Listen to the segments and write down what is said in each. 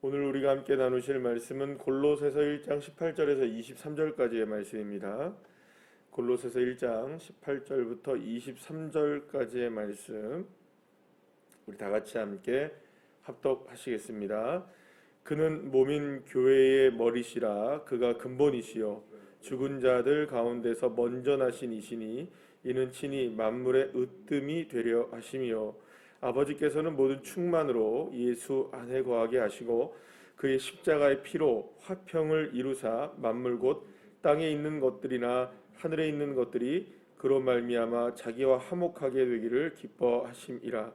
오늘 우리가 함께 나누실 말씀은 골로새서 1장 18절에서 23절까지의 말씀입니다. 골로새서 1장 18절부터 23절까지의 말씀 우리 다 같이 함께 합독하시겠습니다. 그는 몸인 교회의 머리시라. 그가 근본이시요 죽은 자들 가운데서 먼저 나신 이시니 이는 친히 만물의 으뜸이 되려 하심이요 아버지께서는 모든 충만으로 예수 안에 거하게 하시고 그의 십자가의 피로 화평을 이루사 만물 곧 땅에 있는 것들이나 하늘에 있는 것들이 그로 말미암아 자기와 화목하게 되기를 기뻐하심이라.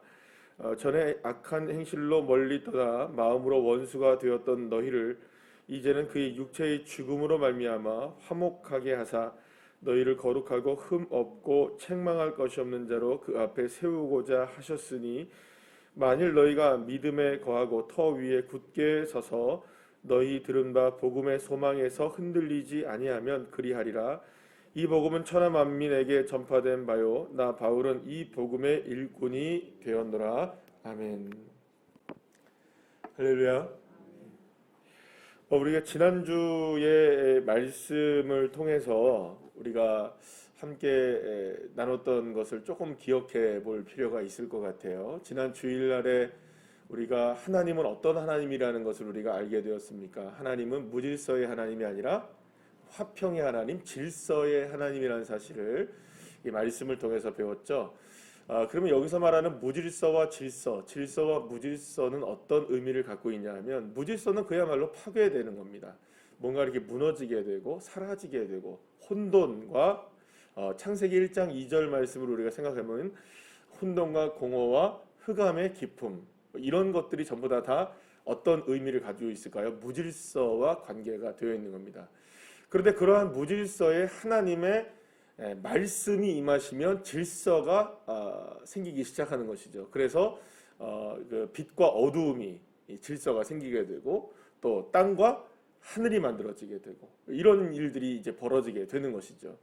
전에 악한 행실로 멀리 떠나 마음으로 원수가 되었던 너희를 이제는 그의 육체의 죽음으로 말미암아 화목하게 하사 너희를 거룩하고 흠 없고 책망할 것이 없는 자로 그 앞에 세우고자 하셨으니 만일 너희가 믿음에 거하고 터 위에 굳게 서서 너희 들은 바 복음의 소망에서 흔들리지 아니하면 그리하리라. 이 복음은 천하 만민에게 전파된 바요 나 바울은 이 복음의 일꾼이 되었노라. 아멘. 할렐루야. 우리가 지난주의 말씀을 통해서 우리가 함께 나눴던 것을 조금 기억해 볼 필요가 있을 것 같아요. 지난 주일날에 우리가 하나님은 어떤 하나님이라는 것을 우리가 알게 되었습니까? 하나님은 무질서의 하나님이 아니라 화평의 하나님, 질서의 하나님이라는 사실을 이 말씀을 통해서 배웠죠. 그러면 여기서 말하는 무질서와 질서, 질서와 무질서는 어떤 의미를 갖고 있냐 하면 무질서는 그야말로 파괴되는 겁니다. 뭔가 이렇게 무너지게 되고 사라지게 되고 혼돈과 창세기 1장 2절 말씀을 우리가 생각해보면 혼돈과 공허와 흑암의 기품 이런 것들이 전부 다 어떤 의미를 가지고 있을까요? 무질서와 관계가 되어 있는 겁니다. 그런데 그러한 무질서에 하나님의 말씀이 임하시면 질서가 생기기 시작하는 것이죠. 그래서 그 빛과 어두움이 질서가 생기게 되고 또 땅과 하늘이 만들어지게 되고 이런 일들이 이제 벌어지게 되는 것이죠.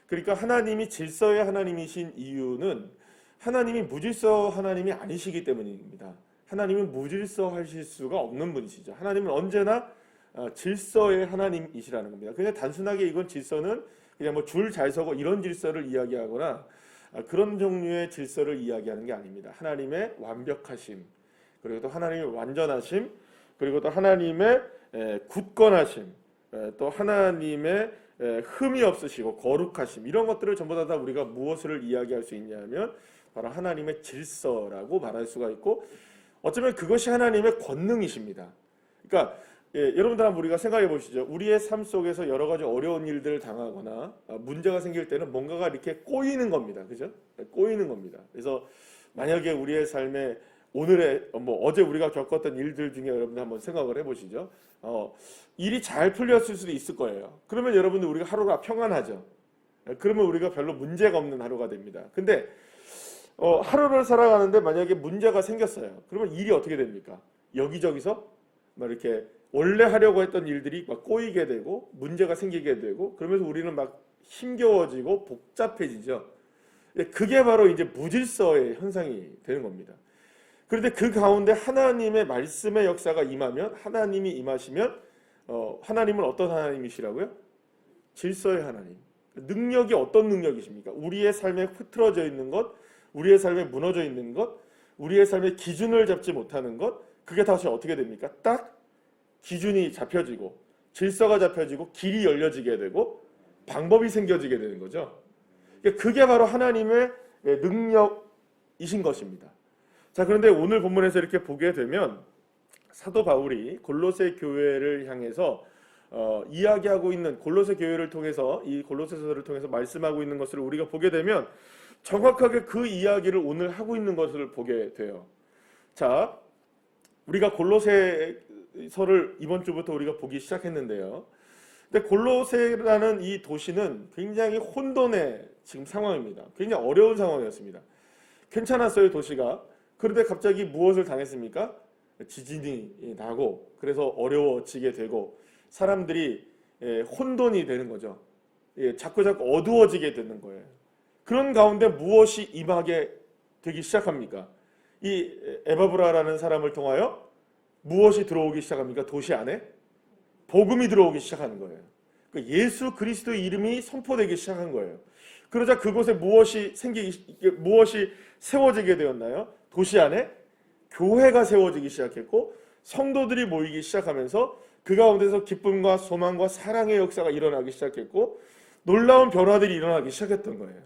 그러니까 하나님이 질서의 하나님이신 이유는 하나님이 무질서 하나님이 아니시기 때문입니다. 하나님은 무질서하실 수가 없는 분이시죠. 하나님은 언제나 질서의 하나님이시라는 겁니다. 그냥 단순하게 이건 질서는 그냥 뭐 줄 잘 서고 이런 질서를 이야기하거나 그런 종류의 질서를 이야기하는 게 아닙니다. 하나님의 완벽하심, 그리고 또 하나님의 완전하심, 그리고 또 하나님의 굳건하심, 또 하나님의 흠이 없으시고 거룩하심 이런 것들을 전부 다 우리가 무엇을 이야기할 수 있냐면 바로 하나님의 질서라고 말할 수가 있고 어쩌면 그것이 하나님의 권능이십니다. 그러니까 여러분들 한번 우리가 생각해 보시죠. 우리의 삶 속에서 여러 가지 어려운 일들을 당하거나 문제가 생길 때는 뭔가가 이렇게 꼬이는 겁니다. 그죠? 꼬이는 겁니다. 그래서 만약에 우리의 삶에 오늘의 어제 우리가 겪었던 일들 중에 여러분들 한번 생각을 해보시죠. 일이 잘 풀렸을 수도 있을 거예요. 그러면 여러분들 우리가 하루가 평안하죠. 그러면 우리가 별로 문제가 없는 하루가 됩니다. 근데 하루를 살아가는데 만약에 문제가 생겼어요. 그러면 일이 어떻게 됩니까? 여기저기서 막 이렇게 원래 하려고 했던 일들이 막 꼬이게 되고 문제가 생기게 되고 그러면서 우리는 막 힘겨워지고 복잡해지죠. 그게 바로 이제 무질서의 현상이 되는 겁니다. 그런데 그 가운데 하나님의 말씀의 역사가 임하면 하나님이 임하시면 하나님은 어떤 하나님이시라고요? 질서의 하나님. 능력이 어떤 능력이십니까? 우리의 삶에 흐트러져 있는 것, 우리의 삶에 무너져 있는 것, 우리의 삶의 기준을 잡지 못하는 것 그게 다시 어떻게 됩니까? 딱 기준이 잡혀지고 질서가 잡혀지고 길이 열려지게 되고 방법이 생겨지게 되는 거죠. 그게 바로 하나님의 능력이신 것입니다. 자, 그런데 오늘 본문에서 이렇게 보게 되면 사도 바울이 골로새 교회를 향해서 이야기하고 있는 골로새 교회를 통해서 이 골로새서를 통해서 말씀하고 있는 것을 우리가 보게 되면 정확하게 그 이야기를 오늘 하고 있는 것을 보게 돼요. 자, 우리가 골로새서를 이번 주부터 우리가 보기 시작했는데요. 근데 골로새라는 이 도시는 굉장히 혼돈의 지금 상황입니다. 굉장히 어려운 상황이었습니다. 괜찮았어요, 도시가. 그런데 갑자기 무엇을 당했습니까? 지진이 나고 그래서 어려워지게 되고 사람들이 혼돈이 되는 거죠. 자꾸 어두워지게 되는 거예요. 그런 가운데 무엇이 임하게 되기 시작합니까? 이 에바브라라는 사람을 통하여 무엇이 들어오기 시작합니까? 도시 안에 복음이 들어오기 시작하는 거예요. 그러니까 예수 그리스도의 이름이 선포되기 시작한 거예요. 그러자 그곳에 무엇이 세워지게 되었나요? 도시 안에 교회가 세워지기 시작했고 성도들이 모이기 시작하면서 그 가운데서 기쁨과 소망과 사랑의 역사가 일어나기 시작했고 놀라운 변화들이 일어나기 시작했던 거예요.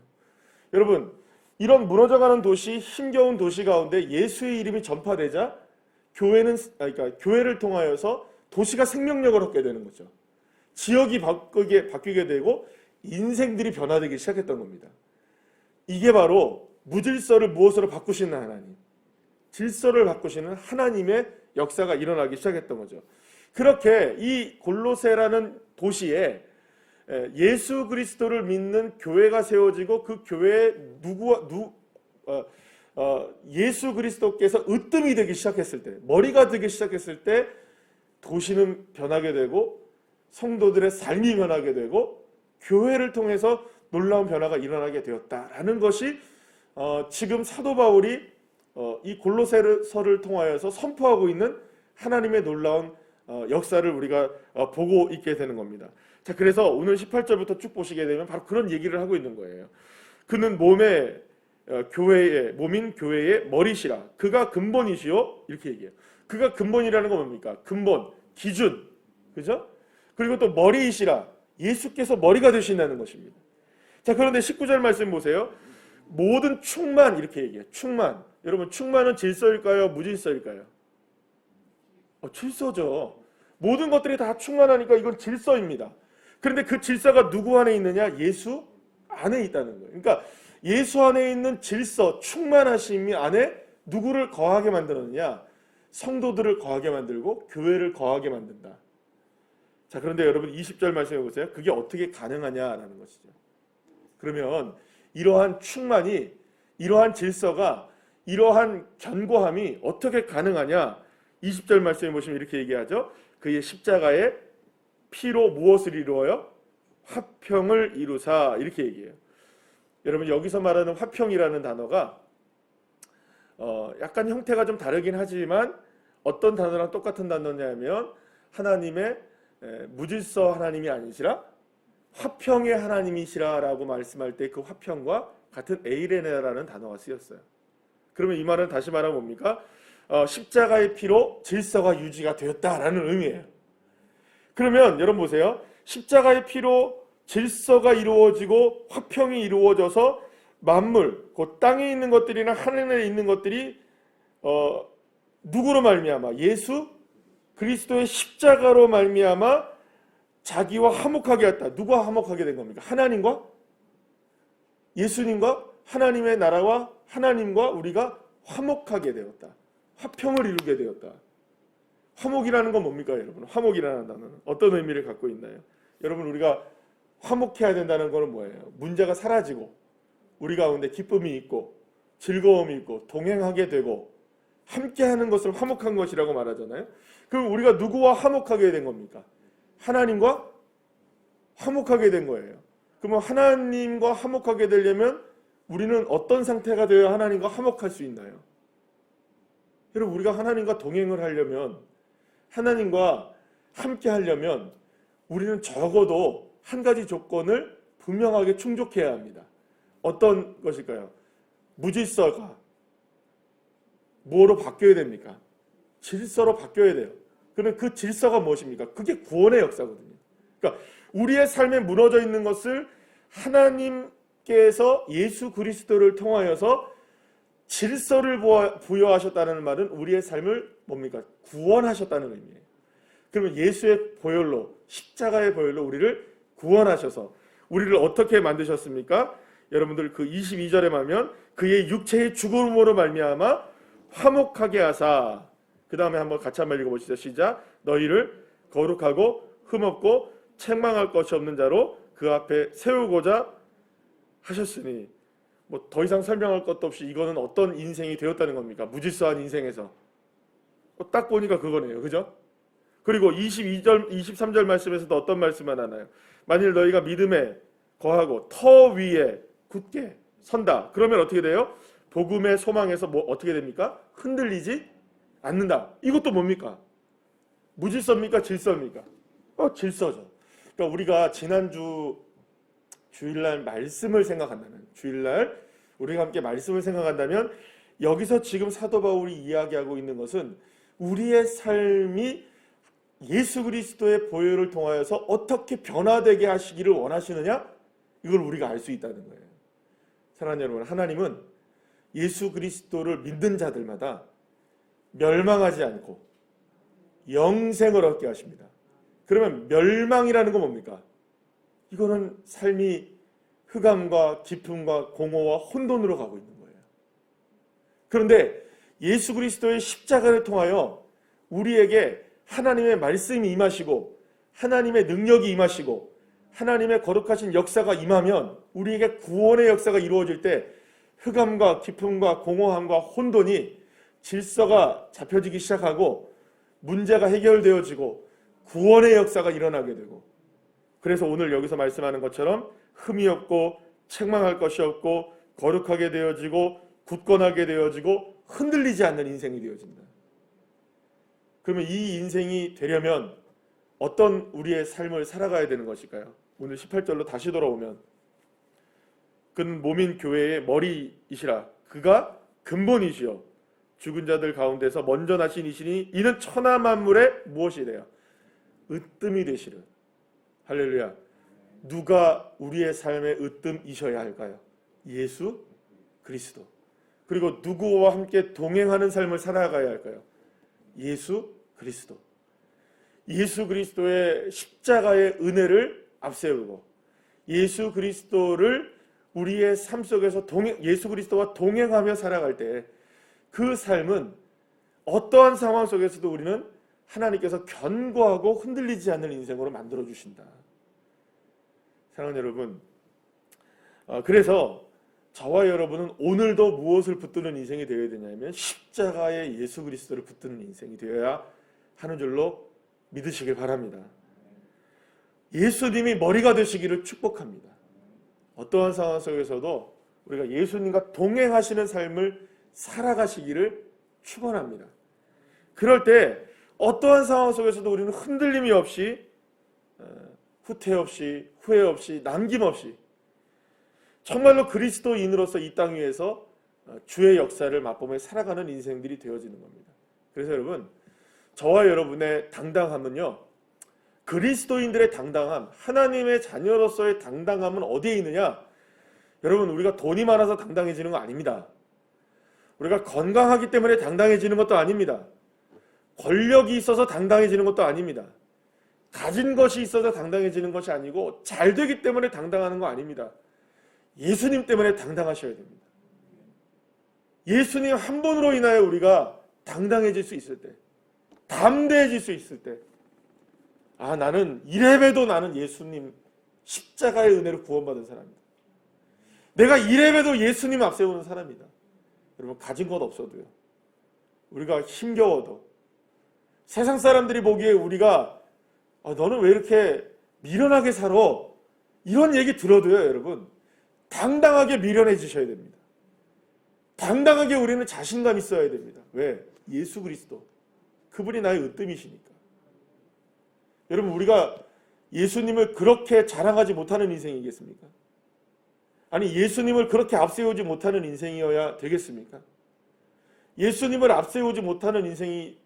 여러분, 이런 무너져가는 도시, 힘겨운 도시 가운데 예수의 이름이 전파되자 교회를 통하여서 도시가 생명력을 얻게 되는 거죠. 지역이 바뀌게 되고 인생들이 변화되기 시작했던 겁니다. 이게 바로 무질서를 무엇으로 바꾸시는 하나님, 질서를 바꾸시는 하나님의 역사가 일어나기 시작했던 거죠. 그렇게 이 골로새라는 도시에 예수 그리스도를 믿는 교회가 세워지고 그 교회에 예수 그리스도께서 으뜸이 되기 시작했을 때, 머리가 되기 시작했을 때 도시는 변하게 되고 성도들의 삶이 변하게 되고 교회를 통해서 놀라운 변화가 일어나게 되었다라는 것이 지금 사도 바울이 이 골로새서를 통하여서 선포하고 있는 하나님의 놀라운 역사를 우리가 보고 있게 되는 겁니다. 자, 그래서 오늘 18절부터 쭉 보시게 되면 바로 그런 얘기를 하고 있는 거예요. 그는 몸인 교회의 머리시라. 그가 근본이시요. 이렇게 얘기해요. 그가 근본이라는 건 뭡니까? 근본, 기준, 그죠? 그리고 또 머리이시라. 예수께서 머리가 되신다는 것입니다. 자, 그런데 19절 말씀 보세요. 모든 충만, 이렇게 얘기해요. 충만. 여러분, 충만은 질서일까요? 무질서일까요? 질서죠. 모든 것들이 다 충만하니까 이건 질서입니다. 그런데 그 질서가 누구 안에 있느냐? 예수 안에 있다는 거예요. 그러니까 예수 안에 있는 질서, 충만하심이 안에 누구를 거하게 만드느냐? 성도들을 거하게 만들고 교회를 거하게 만든다. 자, 그런데 여러분 20절 말씀해 보세요. 그게 어떻게 가능하냐라는 것이죠. 그러면 이러한 충만이, 이러한 질서가, 이러한 견고함이 어떻게 가능하냐? 20절 말씀해 보시면 이렇게 얘기하죠. 그의 십자가의 피로 무엇을 이루어요? 화평을 이루사. 이렇게 얘기해요. 여러분, 여기서 말하는 화평이라는 단어가 약간 형태가 좀 다르긴 하지만 어떤 단어랑 똑같은 단어냐면 하나님의 무질서 하나님이 아니시라 화평의 하나님이시라라고 말씀할 때 그 화평과 같은 에이레네라는 단어가 쓰였어요. 그러면 이 말은 다시 말하면 뭡니까? 십자가의 피로 질서가 유지가 되었다라는 의미예요. 그러면 여러분 보세요. 십자가의 피로 질서가 이루어지고 화평이 이루어져서 만물, 곧 땅에 있는 것들이나 하늘에 있는 것들이 누구로 말미암아? 예수 그리스도의 십자가로 말미암아 자기와 화목하게 했다. 누가 화목하게 된 겁니까? 하나님과 예수님과 하나님의 나라와 하나님과 우리가 화목하게 되었다. 화평을 이루게 되었다. 화목이라는 건 뭡니까, 여러분? 화목이라는 단어는 어떤 의미를 갖고 있나요? 여러분, 우리가 화목해야 된다는 것은 뭐예요? 문제가 사라지고 우리 가운데 기쁨이 있고 즐거움이 있고 동행하게 되고 함께하는 것을 화목한 것이라고 말하잖아요. 그럼 우리가 누구와 화목하게 된 겁니까? 하나님과 화목하게 된 거예요. 그러면 하나님과 화목하게 되려면 우리는 어떤 상태가 되어야 하나님과 화목할 수 있나요? 여러분, 우리가 하나님과 동행을 하려면, 하나님과 함께 하려면 우리는 적어도 한 가지 조건을 분명하게 충족해야 합니다. 어떤 것일까요? 무질서가 뭐로 바뀌어야 됩니까? 질서로 바뀌어야 돼요. 그러면 그 질서가 무엇입니까? 그게 구원의 역사거든요. 그러니까 우리의 삶에 무너져 있는 것을 하나님께서 예수 그리스도를 통하여서 질서를 부여하셨다는 말은 우리의 삶을 뭡니까? 구원하셨다는 의미예요. 그러면 예수의 보혈로, 십자가의 보혈로 우리를 구원하셔서 우리를 어떻게 만드셨습니까? 여러분들 그 22절에 보면 그의 육체의 죽음으로 말미암아 화목하게 하사. 그 다음에 한번 같이 한번 읽어보시죠. 시작. 너희를 거룩하고 흠없고 책망할 것이 없는 자로 그 앞에 세우고자 하셨으니, 뭐 더 이상 설명할 것도 없이 이거는 어떤 인생이 되었다는 겁니까? 무질서한 인생에서. 딱 보니까 그거네요. 그죠? 그리고 22절, 23절 말씀에서도 어떤 말씀을 하나요? 만일 너희가 믿음에 거하고 터 위에 굳게 선다. 그러면 어떻게 돼요? 복음의 소망에서 뭐 어떻게 됩니까? 흔들리지 않는다. 이것도 뭡니까? 무질서입니까? 질서입니까? 질서죠. 그러니까 우리가 지난주 주일날 말씀을 생각한다면, 주일날 우리가 함께 말씀을 생각한다면 여기서 지금 사도 바울이 이야기하고 있는 것은 우리의 삶이 예수 그리스도의 보혈을 통하여서 어떻게 변화되게 하시기를 원하시느냐? 이걸 우리가 알 수 있다는 거예요. 사랑하는 여러분, 하나님은 예수 그리스도를 믿는 자들마다 멸망하지 않고 영생을 얻게 하십니다. 그러면 멸망이라는 건 뭡니까? 이거는 삶이 흑암과 깊음과 공허와 혼돈으로 가고 있는 거예요. 그런데 예수 그리스도의 십자가를 통하여 우리에게 하나님의 말씀이 임하시고 하나님의 능력이 임하시고 하나님의 거룩하신 역사가 임하면 우리에게 구원의 역사가 이루어질 때 흑암과 깊음과 공허함과 혼돈이 질서가 잡혀지기 시작하고 문제가 해결되어지고 구원의 역사가 일어나게 되고, 그래서 오늘 여기서 말씀하는 것처럼 흠이 없고 책망할 것이 없고 거룩하게 되어지고 굳건하게 되어지고 흔들리지 않는 인생이 되어진다. 그러면 이 인생이 되려면 어떤 우리의 삶을 살아가야 되는 것일까요? 오늘 18절로 다시 돌아오면 그는 몸인 교회의 머리이시라. 그가 근본이시요 죽은 자들 가운데서 먼저 나신 이시니 이는 천하 만물의 무엇이래요? 으뜸이 되시려. 할렐루야. 누가 우리의 삶의 으뜸이셔야 할까요? 예수 그리스도. 그리고 누구와 함께 동행하는 삶을 살아가야 할까요? 예수 그리스도. 예수 그리스도의 십자가의 은혜를 앞세우고 예수 그리스도를 우리의 삶 속에서 예수 그리스도와 동행하며 살아갈 때 그 삶은 어떠한 상황 속에서도 우리는 하나님께서 견고하고 흔들리지 않는 인생으로 만들어주신다. 사랑하는 여러분, 그래서 저와 여러분은 오늘도 무엇을 붙드는 인생이 되어야 되냐면 십자가의 예수 그리스도를 붙드는 인생이 되어야 하는 줄로 믿으시길 바랍니다. 예수님이 머리가 되시기를 축복합니다. 어떠한 상황 속에서도 우리가 예수님과 동행하시는 삶을 살아가시기를 축원합니다. 그럴 때 어떠한 상황 속에서도 우리는 흔들림이 없이, 후퇴 없이, 후회 없이, 남김없이 정말로 그리스도인으로서 이 땅 위에서 주의 역사를 맛보며 살아가는 인생들이 되어지는 겁니다. 그래서 여러분, 저와 여러분의 당당함은요, 그리스도인들의 당당함, 하나님의 자녀로서의 당당함은 어디에 있느냐? 여러분, 우리가 돈이 많아서 당당해지는 거 아닙니다. 우리가 건강하기 때문에 당당해지는 것도 아닙니다. 권력이 있어서 당당해지는 것도 아닙니다. 가진 것이 있어서 당당해지는 것이 아니고 잘 되기 때문에 당당하는 거 아닙니다. 예수님 때문에 당당하셔야 됩니다. 예수님 한 분으로 인하여 우리가 당당해질 수 있을 때, 담대해질 수 있을 때, 나는 이래봬도 나는 예수님 십자가의 은혜로 구원받은 사람이다. 내가 이래봬도 예수님 앞세우는 사람이다. 여러분, 가진 것 없어도요, 우리가 힘겨워도 세상 사람들이 보기에 우리가 너는 왜 이렇게 미련하게 살아? 이런 얘기 들어도요, 여러분, 당당하게 미련해지셔야 됩니다. 당당하게 우리는 자신감 있어야 됩니다. 왜? 예수 그리스도. 그분이 나의 으뜸이시니까. 여러분, 우리가 예수님을 그렇게 자랑하지 못하는 인생이겠습니까? 아니, 예수님을 그렇게 앞세우지 못하는 인생이어야 되겠습니까? 예수님을 앞세우지 못하는 인생이,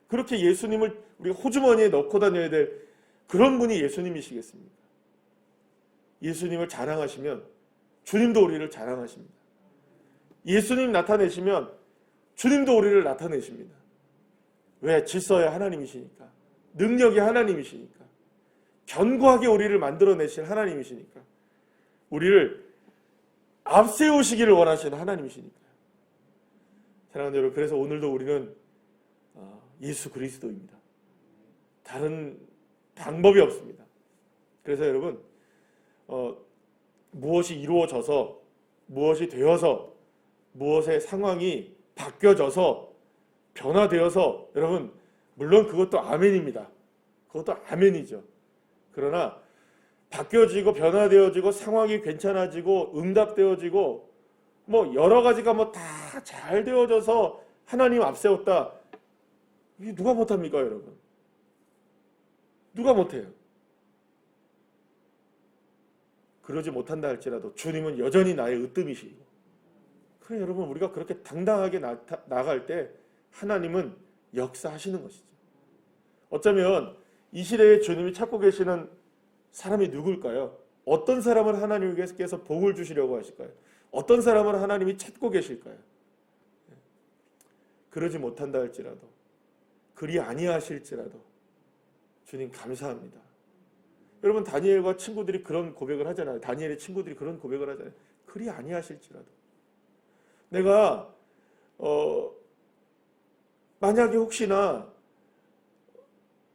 그렇게 예수님을 우리가 호주머니에 넣고 다녀야 될 그런 분이 예수님이시겠습니까? 예수님을 자랑하시면 주님도 우리를 자랑하십니다. 예수님 나타내시면 주님도 우리를 나타내십니다. 왜? 질서의 하나님이시니까. 능력이 하나님이시니까. 견고하게 우리를 만들어내실 하나님이시니까. 우리를 앞세우시기를 원하시는 하나님이시니까요. 사랑하는 여러분, 그래서 오늘도 우리는 예수 그리스도입니다. 다른 방법이 없습니다. 그래서 여러분, 무엇이 이루어져서, 무엇이 되어서, 무엇의 상황이 바뀌어져서, 변화되어서, 여러분, 물론 그것도 아멘입니다. 그것도 아멘이죠. 그러나 바뀌어지고 변화되어지고 상황이 괜찮아지고 응답되어지고 여러 가지가 다 잘 되어져서 하나님 앞세웠다. 이게 누가 못합니까, 여러분? 누가 못해요? 그러지 못한다 할지라도 주님은 여전히 나의 으뜸이시고, 그래 여러분, 우리가 그렇게 당당하게 나갈 때 하나님은 역사하시는 것이죠. 어쩌면 이 시대에 주님이 찾고 계시는 사람이 누굴까요? 어떤 사람을 하나님께서 복을 주시려고 하실까요? 어떤 사람을 하나님이 찾고 계실까요? 그러지 못한다 할지라도, 그리 아니하실지라도 주님 감사합니다. 여러분, 다니엘과 친구들이 그런 고백을 하잖아요. 다니엘의 친구들이 그런 고백을 하잖아요. 그리 아니하실지라도. 내가 만약에 혹시나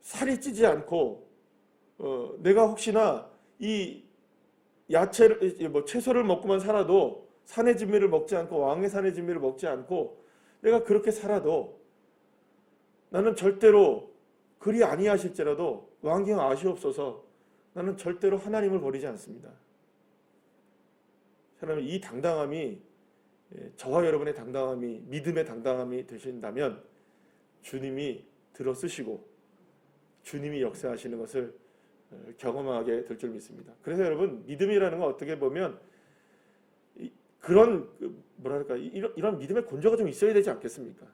살이 찌지 않고 내가 혹시나 이 야채를 채소를 먹고만 살아도 산의 진미를 먹지 않고 왕의 산의 진미를 먹지 않고 내가 그렇게 살아도 나는 절대로 그리 아니하실지라도 왕경 아시옵소서, 나는 절대로 하나님을 버리지 않습니다. 사람은 이 당당함이, 저와 여러분의 당당함이, 믿음의 당당함이 되신다면 주님이 들어쓰시고 주님이 역사하시는 것을 경험하게 될 줄 믿습니다. 그래서 여러분, 믿음이라는 건 어떻게 보면 그런 뭐랄까, 이런 믿음의 곤조가 좀 있어야 되지 않겠습니까?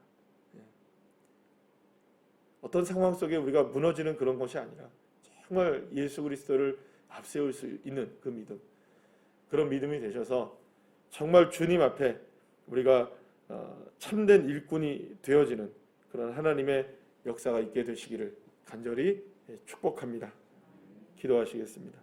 어떤 상황 속에 우리가 무너지는 그런 것이 아니라 정말 예수 그리스도를 앞세울 수 있는 그 믿음, 그런 믿음이 되셔서 정말 주님 앞에 우리가 참된 일꾼이 되어지는 그런 하나님의 역사가 있게 되시기를 간절히 축복합니다. 기도하시겠습니다.